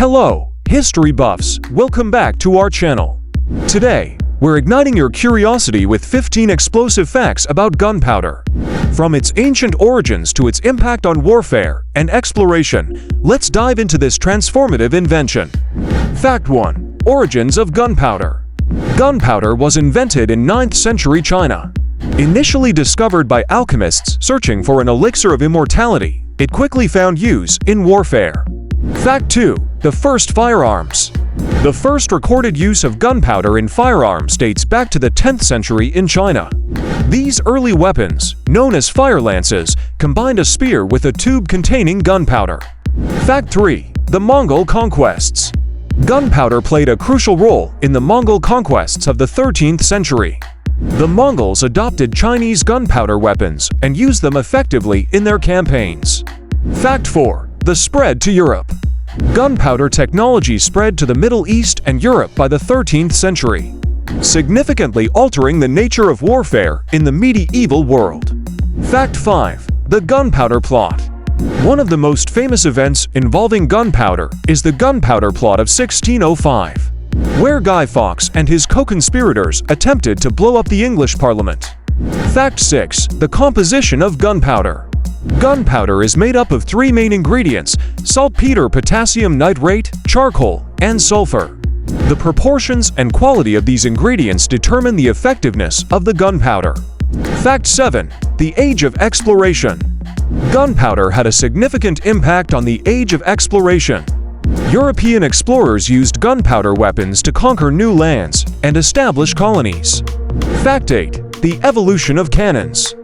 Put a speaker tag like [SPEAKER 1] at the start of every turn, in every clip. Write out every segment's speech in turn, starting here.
[SPEAKER 1] Hello, history buffs, welcome back to our channel. Today, we're igniting your curiosity with 15 explosive facts about gunpowder. From its ancient origins to its impact on warfare and exploration, let's dive into this transformative invention. Fact 1. Origins of gunpowder. Gunpowder was invented in 9th century China. Initially discovered by alchemists searching for an elixir of immortality, it quickly found use in warfare. Fact 2. The first firearms. The first recorded use of gunpowder in firearms dates back to the 10th century in China. These early weapons, known as fire lances, combined a spear with a tube containing gunpowder. Fact 3. The Mongol conquests. Gunpowder played a crucial role in the Mongol conquests of the 13th century. The Mongols adopted Chinese gunpowder weapons and used them effectively in their campaigns. Fact 4. The spread to Europe. Gunpowder technology spread to the Middle East and Europe by the 13th century, significantly altering the nature of warfare in the medieval world. Fact 5. The gunpowder plot. One of the most famous events involving gunpowder is the Gunpowder Plot of 1605, where Guy Fawkes and his co-conspirators attempted to blow up the English Parliament. Fact 6. The composition of gunpowder. Gunpowder is made up of 3 main ingredients: saltpeter, potassium nitrate, charcoal, and sulfur. The proportions and quality of these ingredients determine the effectiveness of the gunpowder. Fact 7. The age of exploration. Gunpowder had a significant impact on the age of exploration. European explorers used gunpowder weapons to conquer new lands and establish colonies. Fact 8. The evolution of cannons.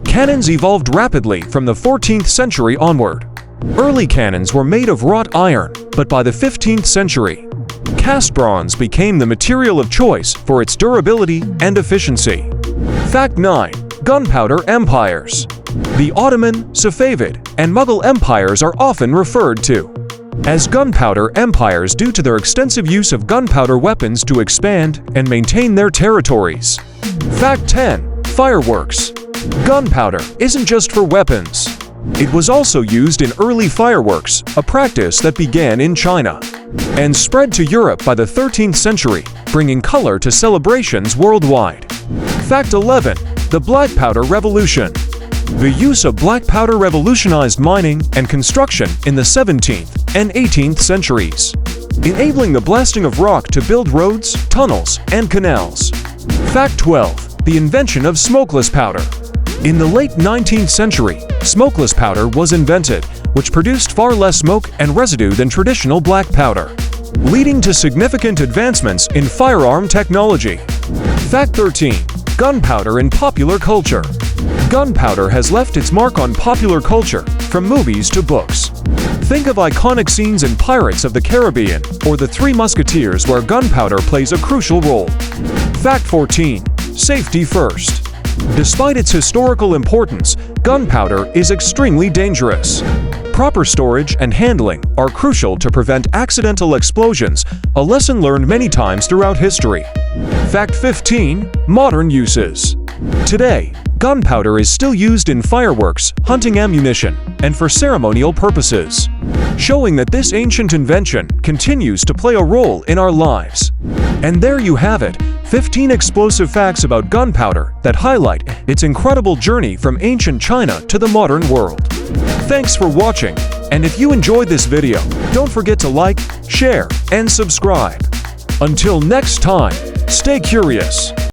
[SPEAKER 1] Cannons evolved rapidly from the 14th century onward. Early cannons were made of wrought iron, but by the 15th century, cast bronze became the material of choice for its durability and efficiency. Fact 9. Gunpowder empires. The Ottoman, Safavid, and Mughal empires are often referred to as gunpowder empires due to their extensive use of gunpowder weapons to expand and maintain their territories. Fact 10. Fireworks. Gunpowder isn't just for weapons. It was also used in early fireworks, a practice that began in China and spread to Europe by the 13th century, bringing color to celebrations worldwide. Fact 11. The Black Powder Revolution. The use of black powder revolutionized mining and construction in the 17th and 18th centuries, enabling the blasting of rock to build roads, tunnels, and canals. Fact 12. The invention of smokeless powder. In the late 19th century, smokeless powder was invented, which produced far less smoke and residue than traditional black powder, leading to significant advancements in firearm technology. Fact 13. Gunpowder in popular culture. Gunpowder has left its mark on popular culture, from movies to books. Think of iconic scenes in Pirates of the Caribbean or The Three Musketeers where gunpowder plays a crucial role. Fact 14. Safety first. Despite its historical importance, gunpowder is extremely dangerous. Proper storage and handling are crucial to prevent accidental explosions, a lesson learned many times throughout history. Fact 15. Modern uses. Today, gunpowder is still used in fireworks, hunting ammunition, and for ceremonial purposes, showing that this ancient invention continues to play a role in our lives. And there you have it, 15 explosive facts about gunpowder that highlight its incredible journey from ancient China to the modern world. Thanks for watching, and if you enjoyed this video, don't forget to like, share, and subscribe. Until next time, stay curious.